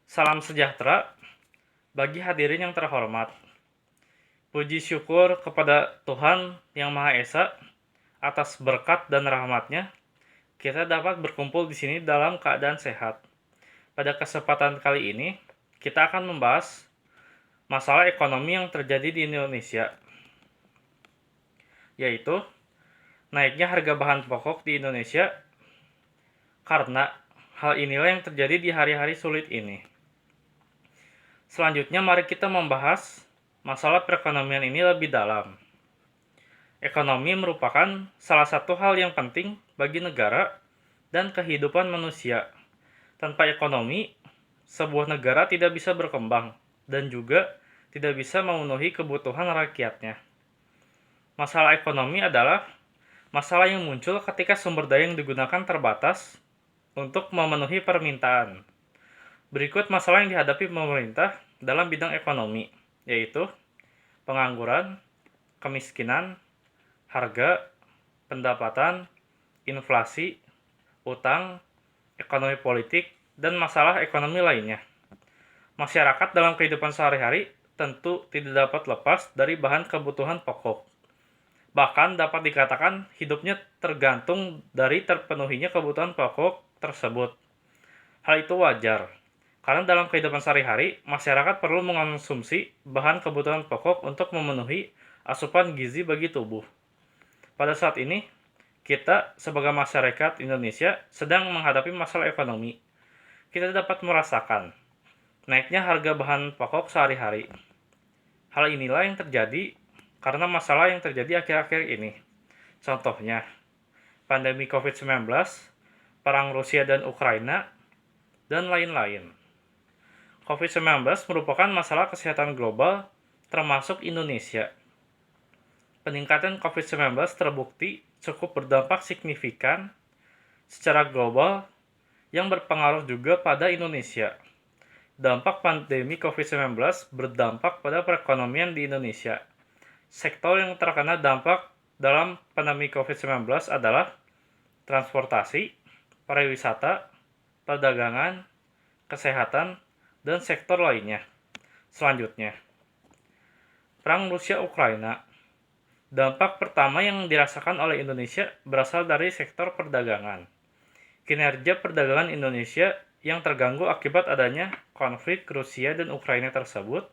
Salam sejahtera bagi hadirin yang terhormat. Puji syukur kepada Tuhan Yang Maha Esa atas berkat dan rahmat-Nya, kita dapat berkumpul di sini dalam keadaan sehat. Pada kesempatan kali ini, kita akan membahas masalah ekonomi yang terjadi di Indonesia, yaitu naiknya harga bahan pokok di Indonesia karena hal inilah yang terjadi di hari-hari sulit ini. Selanjutnya, mari kita membahas masalah perekonomian ini lebih dalam. Ekonomi merupakan salah satu hal yang penting bagi negara dan kehidupan manusia. Tanpa ekonomi, sebuah negara tidak bisa berkembang dan juga tidak bisa memenuhi kebutuhan rakyatnya. Masalah ekonomi adalah masalah yang muncul ketika sumber daya yang digunakan terbatas untuk memenuhi permintaan. Berikut masalah yang dihadapi pemerintah dalam bidang ekonomi, yaitu pengangguran, kemiskinan, harga, pendapatan, inflasi, utang, ekonomi politik, dan masalah ekonomi lainnya. Masyarakat dalam kehidupan sehari-hari tentu tidak dapat lepas dari bahan kebutuhan pokok. Bahkan dapat dikatakan hidupnya tergantung dari terpenuhinya kebutuhan pokok tersebut. Hal itu wajar, karena dalam kehidupan sehari-hari, masyarakat perlu mengonsumsi bahan kebutuhan pokok untuk memenuhi asupan gizi bagi tubuh. Pada saat ini, kita sebagai masyarakat Indonesia sedang menghadapi masalah ekonomi. Kita dapat merasakan naiknya harga bahan pokok sehari-hari. Hal inilah yang terjadi karena masalah yang terjadi akhir-akhir ini. Contohnya, pandemi COVID-19, perang Rusia dan Ukraina, dan lain-lain. COVID-19 merupakan masalah kesehatan global termasuk Indonesia. Peningkatan COVID-19 terbukti cukup berdampak signifikan secara global yang berpengaruh juga pada Indonesia. Dampak pandemi COVID-19 berdampak pada perekonomian di Indonesia. Sektor yang terkena dampak dalam pandemi COVID-19 adalah transportasi, pariwisata, perdagangan, kesehatan, dan sektor lainnya. Selanjutnya, perang Rusia-Ukraina. Dampak pertama yang dirasakan oleh Indonesia berasal dari sektor perdagangan. Kinerja perdagangan Indonesia yang terganggu akibat adanya konflik Rusia dan Ukraina tersebut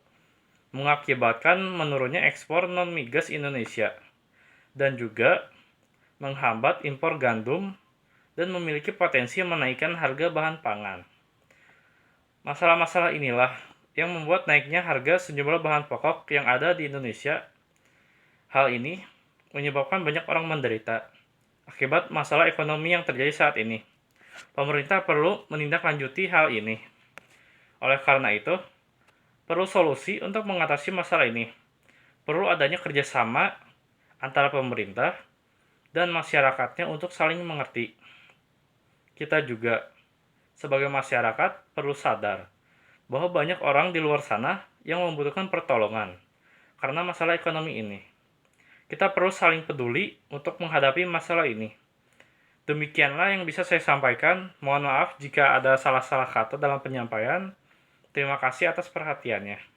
mengakibatkan menurunnya ekspor non-migas Indonesia dan juga menghambat impor gandum dan memiliki potensi menaikkan harga bahan pangan. Masalah-masalah inilah yang membuat naiknya harga sejumlah bahan pokok yang ada di Indonesia. Hal ini menyebabkan banyak orang menderita akibat masalah ekonomi yang terjadi saat ini. Pemerintah perlu menindaklanjuti hal ini. Oleh karena itu, perlu solusi untuk mengatasi masalah ini. Perlu adanya kerjasama antara pemerintah dan masyarakatnya untuk saling mengerti. Kita juga sebagai masyarakat perlu sadar bahwa banyak orang di luar sana yang membutuhkan pertolongan karena masalah ekonomi ini. Kita perlu saling peduli untuk menghadapi masalah ini. Demikianlah yang bisa saya sampaikan. Mohon maaf jika ada salah-salah kata dalam penyampaian. Terima kasih atas perhatiannya.